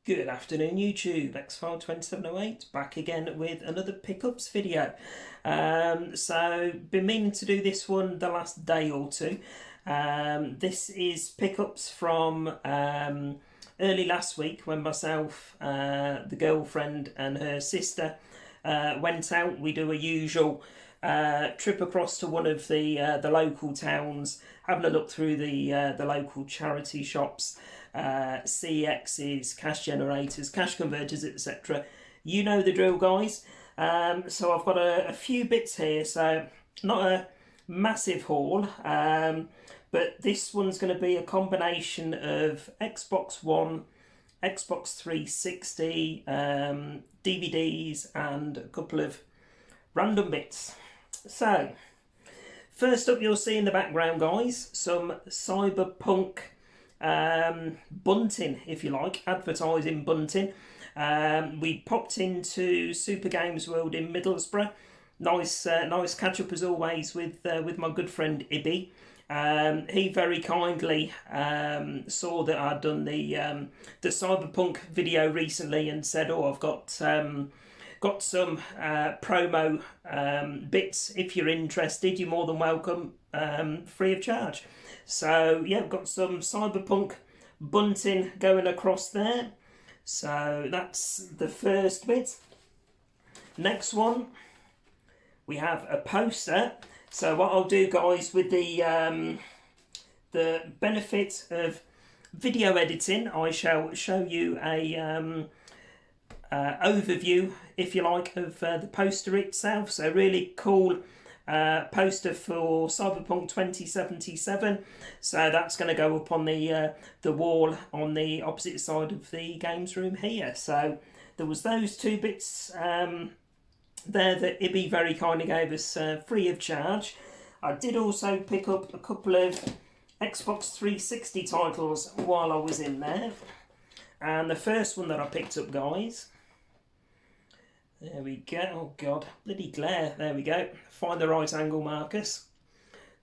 Good afternoon YouTube, Xfile2708 back again with another pickups video. So been meaning to do this one the last day or two. This is pickups from early last week when myself, the girlfriend and her sister went out. We do a usual trip across to one of the local towns, having a look through the local charity shops, CXs, cash generators, cash converters, etc. You know the drill, guys. So I've got a few bits here, so not a massive haul, but this one's going to be a combination of Xbox One, Xbox 360, DVDs and a couple of random bits. So first up, you'll see in the background, guys, some cyberpunk bunting, if you like, advertising bunting. We popped into Super Games World in Middlesbrough. Nice catch up as always with my good friend Ibby. He very kindly saw that I'd done the cyberpunk video recently and said, "Oh, I've got some promo bits. If you're interested, you're more than welcome, free of charge." So yeah, we've got some cyberpunk bunting going across there. So that's the first bit. Next one, we have a poster. So what I'll do, guys, with the benefit of video editing, I shall show you a overview, if you like, of the poster itself. So really cool poster for Cyberpunk 2077. So that's going to go up on the wall on the opposite side of the games room here. So there was those two bits there that Ibby very kindly gave us free of charge. I did also pick up a couple of Xbox 360 titles while I was in there. And the first one that I picked up, guys, there we go. Oh God, bloody glare. There we go. Find the right angle, Marcus.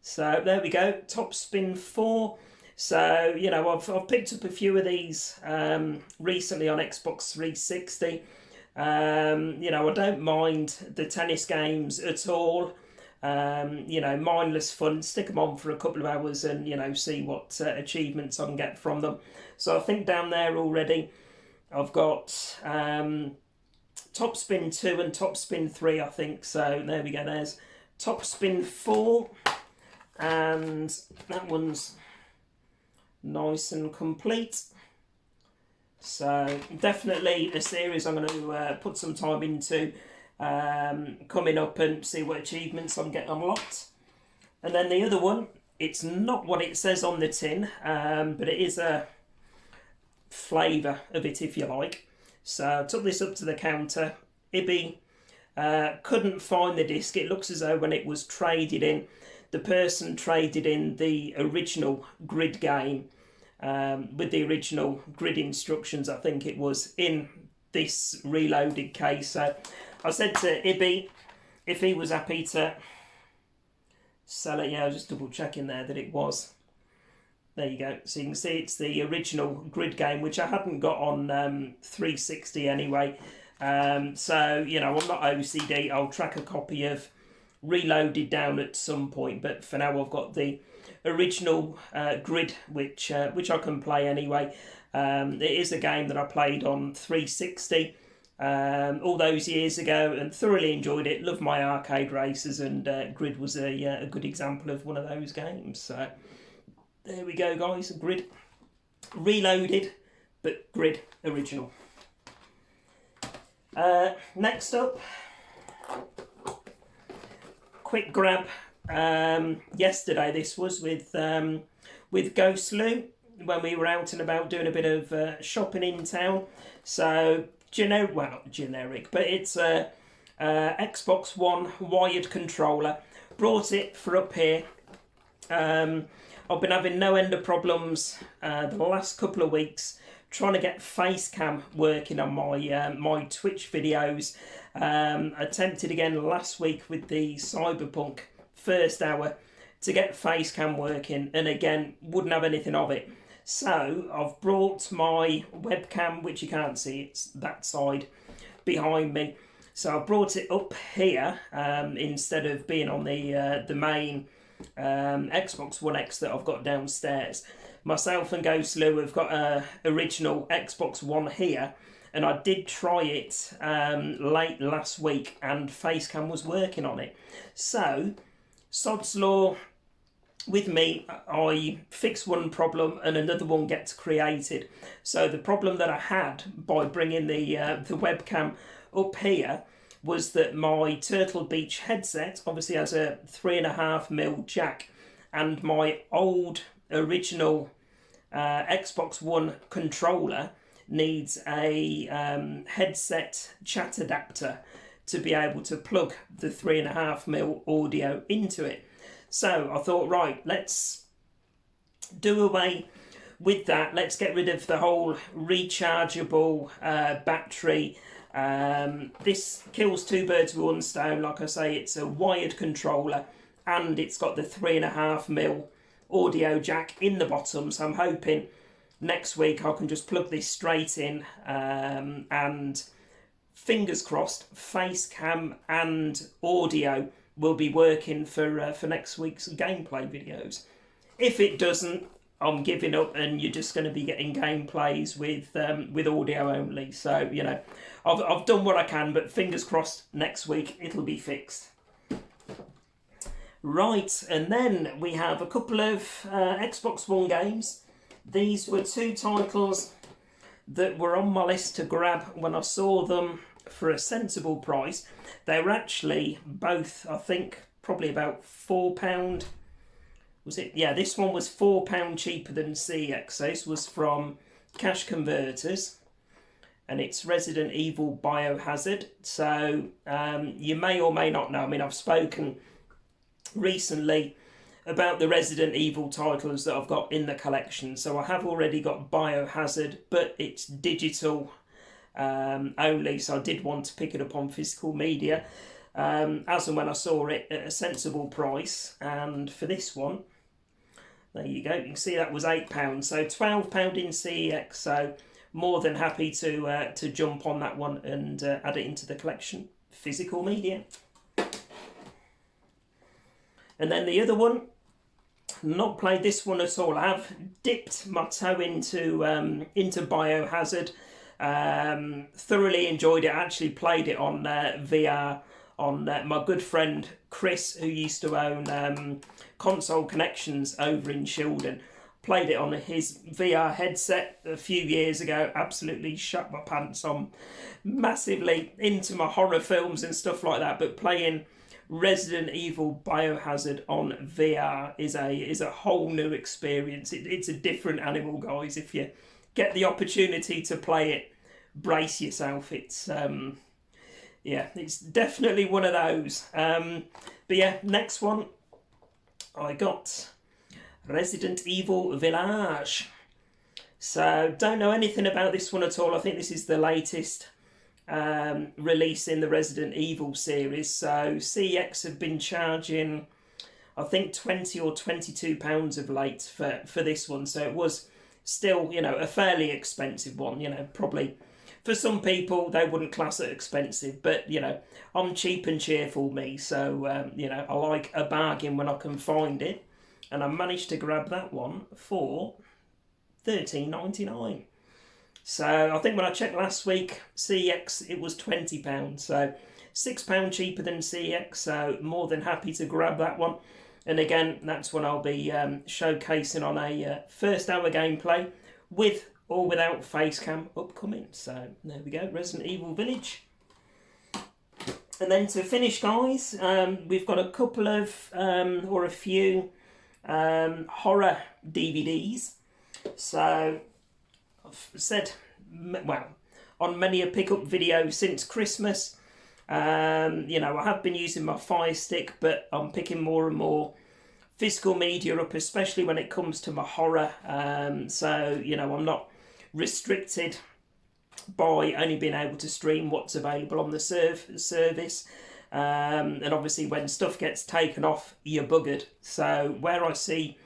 So there we go. Top Spin 4. So, you know, I've picked up a few of these recently on Xbox 360. You know, I don't mind the tennis games at all. You know, mindless fun. Stick them on for a couple of hours and, you know, see what achievements I can get from them. So I think down there already I've got Top Spin 2 and Top Spin 3, I think. So there we go. There's Top Spin 4. And that one's nice and complete. So definitely a series I'm going to put some time into coming up and see what achievements I'm getting unlocked. And then the other one, it's not what it says on the tin, but it is a flavour of it, if you like. So I took this up to the counter. Ibby couldn't find the disc. It looks as though when it was traded in, the person traded in the original grid game with the original grid instructions, I think it was, in this reloaded case. So I said to Ibby if he was happy to sell it. Yeah, I was just double checking there that it was. There you go. So you can see it's the original grid game, which I hadn't got on 360 anyway. So, you know, I'm not OCD. I'll track a copy of Reloaded down at some point. But for now, I've got the original grid, which I can play anyway. It is a game that I played on 360 all those years ago and thoroughly enjoyed it. Loved my arcade races, and Grid was a good example of one of those games. So there we go, guys. Grid Reloaded, but Grid original. Next up, quick grab. Yesterday this was with Ghost Lou when we were out and about doing a bit of shopping in town. So not generic, but it's a Xbox One wired controller. Brought it for up here. I've been having no end of problems the last couple of weeks trying to get face cam working on my Twitch videos. Attempted again last week with the Cyberpunk first hour to get face cam working, and again wouldn't have anything of it. So I've brought my webcam, which you can't see, it's that side behind me. So I've brought it up here instead of being on the main Xbox One X that I've got downstairs. Myself and Ghost Lou have got a original Xbox One here, and I did try it late last week, and Facecam was working on it. So, sod's law, with me, I fix one problem and another one gets created. So the problem that I had by bringing the webcam up here was that my Turtle Beach headset obviously has a 3.5mm jack, and my old original Xbox One controller needs a headset chat adapter to be able to plug the 3.5mm audio into it. So I thought, right, let's do away with that. Let's get rid of the whole rechargeable battery. This kills two birds with one stone. Like I say, it's a wired controller and it's got the 3.5mm audio jack in the bottom. So I'm hoping next week I can just plug this straight in and fingers crossed, Facecam and audio will be working for next week's gameplay videos. If it doesn't, I'm giving up, and you're just going to be getting gameplays with audio only. So you know, I've done what I can, but fingers crossed next week it'll be fixed. Right, and then we have a couple of Xbox One games. These were two titles that were on my list to grab when I saw them for a sensible price. They were actually both, I think, probably about £4. Was it? Yeah, this one was £4 cheaper than CEX. So this was from Cash Converters, and it's Resident Evil Biohazard. So you may or may not know, I mean, I've spoken recently about the Resident Evil titles that I've got in the collection. So I have already got Biohazard, but it's digital only, so I did want to pick it up on physical media as and when I saw it at a sensible price. And for this one, there you go, you can see that was £8, so £12 in CEX. So more than happy to jump on that one and add it into the collection, physical media. And then the other one, not played this one at all. I have dipped my toe into Biohazard. Thoroughly enjoyed it. I actually played it on VR on my good friend Chris, who used to own Console Connections over in Shildon. Played it on his VR headset a few years ago. Absolutely shut my pants. I'm massively into my horror films and stuff like that, but playing Resident Evil Biohazard on VR is a whole new experience. It's a different animal, guys. If you get the opportunity to play it, brace yourself. It's yeah, it's definitely one of those. But yeah, next one I got Resident Evil Village. So don't know anything about this one at all. I think this is the latest release in the Resident Evil series. So CEX have been charging, I think, £20 or £22 of late for this one. So it was still, you know, a fairly expensive one. You know, probably for some people they wouldn't class it expensive, but you know, I'm cheap and cheerful, me. So you know, I like a bargain when I can find it, and I managed to grab that one for £13.99. So I think when I checked last week, CEX, it was £20, so £6 cheaper than CEX, so more than happy to grab that one. And again, that's when I'll be showcasing on a first hour gameplay with or without Facecam upcoming. So there we go, Resident Evil Village. And then to finish, guys, we've got a couple of, or a few horror DVDs. So I've said, well, on many a pickup video since Christmas, you know, I have been using my Fire Stick, but I'm picking more and more physical media up, especially when it comes to my horror. So, you know, I'm not restricted by only being able to stream what's available on the service. And obviously when stuff gets taken off, you're buggered. So where I see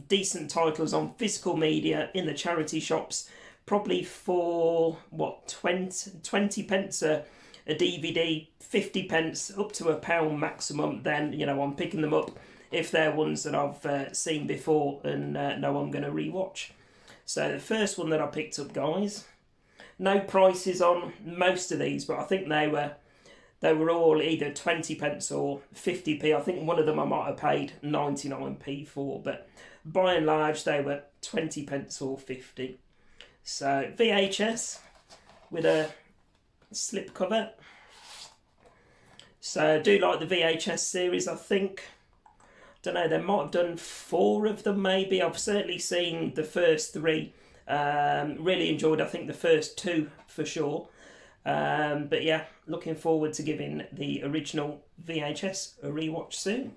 decent titles on physical media in the charity shops, probably for what, 20 pence a DVD, 50 pence up to £1 maximum. Then, you know, I'm picking them up if they're ones that I've seen before and know I'm going to rewatch. So the first one that I picked up, guys, no prices on most of these, but I think they were all either 20 pence or 50p. I think one of them I might have paid 99p for, but by and large they were 20 pence or 50. So VHS with a slip cover. So I do like the VHS series. I think, don't know, they might have done 4 of them maybe. I've certainly seen the first 3. Really enjoyed, I think, the first 2 for sure. But yeah, looking forward to giving the original VHS a rewatch soon.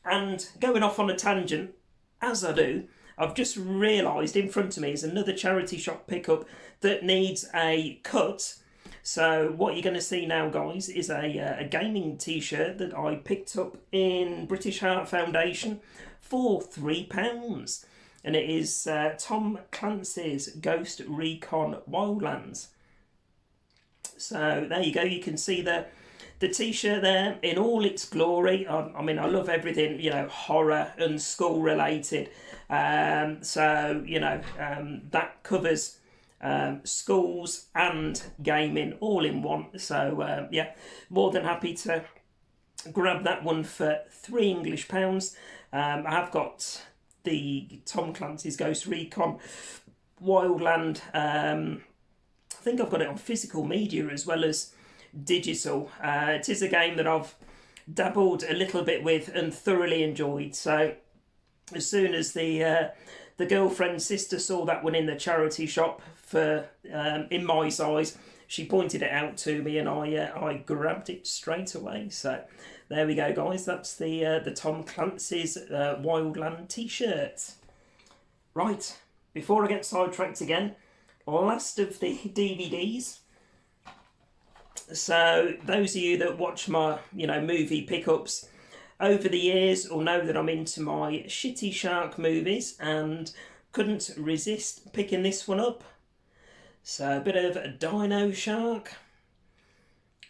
And going off on a tangent, as I do, I've just realised in front of me is another charity shop pickup that needs a cut. So what you're going to see now, guys, is a gaming t-shirt that I picked up in British Heart Foundation for £3. And it is Tom Clancy's Ghost Recon Wildlands. So there you go, you can see the t-shirt there in all its glory. I mean, I love everything, you know, horror and school related. So, you know, that covers schools and gaming all in one. So, yeah, more than happy to grab that one for £3 English. I have got the Tom Clancy's Ghost Recon Wildland. I think I've got it on physical media as well as digital. It is a game that I've dabbled a little bit with and thoroughly enjoyed. So as soon as the girlfriend's sister saw that one in the charity shop for in my size, she pointed it out to me and I grabbed it straight away. So there we go, guys. That's the Tom Clancy's Wildland t-shirt. Right, before I get sidetracked again, last of the DVDs. So those of you that watch my, you know, movie pickups over the years will know that I'm into my shitty shark movies and couldn't resist picking this one up. So a bit of a Dino Shark.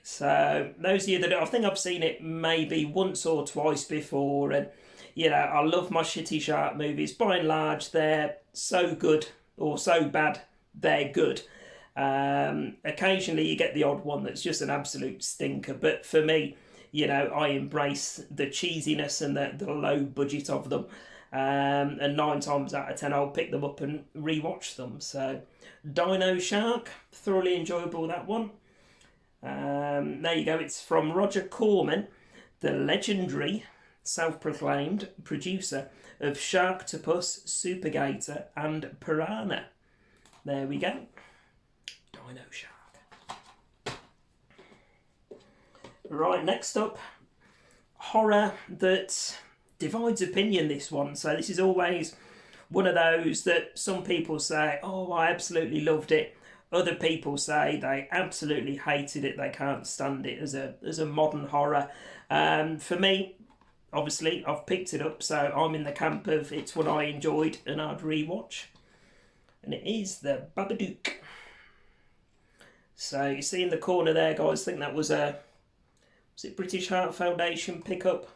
So those of you that, I think I've seen it maybe once or twice before, and you know, I love my shitty shark movies. By and large, they're so good or so bad they're good. Occasionally you get the odd one that's just an absolute stinker, but for me, you know, I embrace the cheesiness and the low budget of them, and 9 times out of 10 I'll pick them up and rewatch them. So Dino Shark, thoroughly enjoyable, that one. There you go, it's from Roger Corman, the legendary self-proclaimed producer of Sharktopus, Supergator and Piranha. There we go, Dino Shark. Right, next up, horror that divides opinion, this one. So this is always one of those that some people say, oh, I absolutely loved it. Other people say they absolutely hated it, they can't stand it as a modern horror. For me, obviously, I've picked it up, so I'm in the camp of it's what I enjoyed and I'd rewatch. And it is the Babadook. So you see in the corner there, guys, I think that was it British Heart Foundation pickup?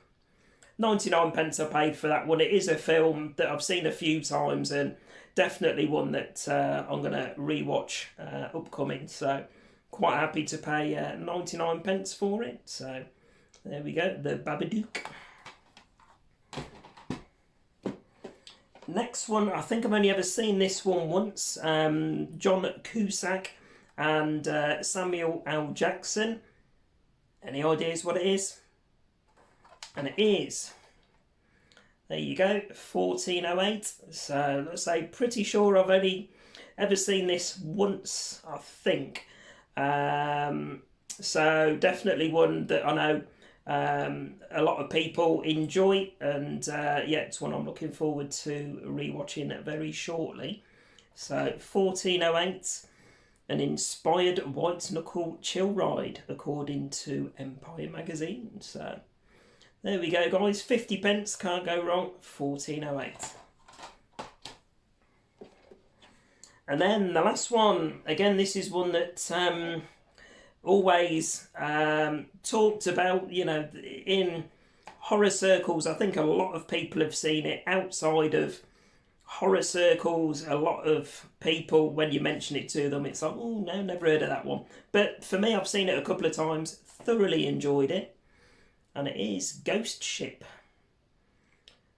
99 pence I paid for that one. It is a film that I've seen a few times and definitely one that I'm going to rewatch upcoming. So quite happy to pay 99 pence for it. So there we go, the Babadook. Next one, I think I've only ever seen this one once. John Cusack and Samuel L. Jackson. Any ideas what it is? And it is, there you go, 1408. So let's say pretty sure I've only ever seen this once, I think. So definitely one that I know a lot of people enjoy, and yeah, it's one I'm looking forward to rewatching very shortly. So 1408, an inspired white knuckle chill ride according to Empire magazine. So there we go, guys. 50p, can't go wrong. 1408. And then the last one, again, this is one that always talked about, you know, in horror circles. I think a lot of people have seen it. Outside of horror circles, a lot of people, when you mention it to them, it's like, oh no, never heard of that one. But for me, I've seen it a couple of times, thoroughly enjoyed it, and it is Ghost Ship.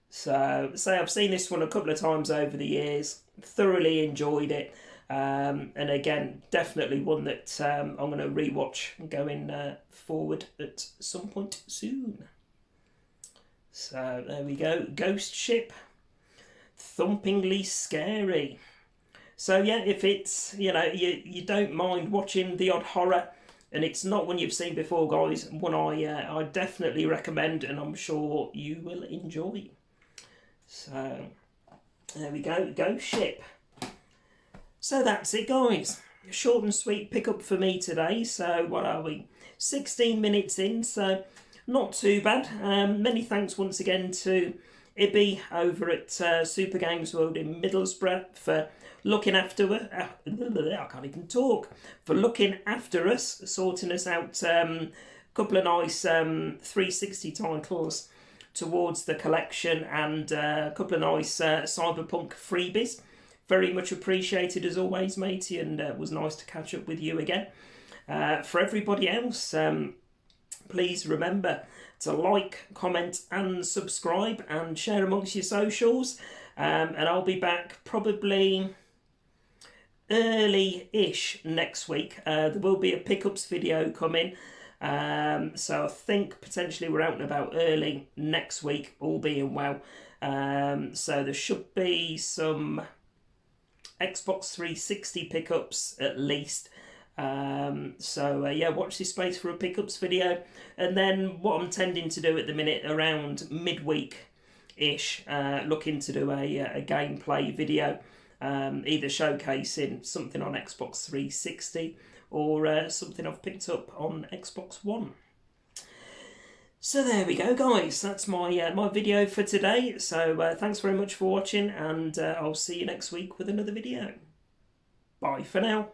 So I've seen this one a couple of times over the years, thoroughly enjoyed it, and again, definitely one that I'm going to rewatch going forward at some point soon. So there we go, Ghost Ship, thumpingly scary. So yeah, if it's, you know, you don't mind watching the odd horror, and it's not one you've seen before, guys, one I definitely recommend, and I'm sure you will enjoy. So there we go, Ghost Ship. So that's it, guys. Short and sweet pickup for me today. So what are we? 16 minutes in, so not too bad. Many thanks once again to Ibby over at Super Games World in Middlesbrough for looking after us. I can't even talk. For looking after us, sorting us out a couple of nice 360 titles towards the collection, and a couple of nice Cyberpunk freebies. Very much appreciated as always, matey, and it was nice to catch up with you again. For everybody else, please remember to like, comment and subscribe and share amongst your socials, and I'll be back probably early-ish next week. There will be a pickups video coming, so I think potentially we're out and about early next week, all being well. So there should be some Xbox 360 pickups at least. Yeah, watch this space for a pickups video, and then what I'm tending to do at the minute around midweek-ish, looking to do a gameplay video, either showcasing something on Xbox 360 or something I've picked up on Xbox One. So there we go, guys. That's my my video for today. So thanks very much for watching, and I'll see you next week with another video. Bye for now.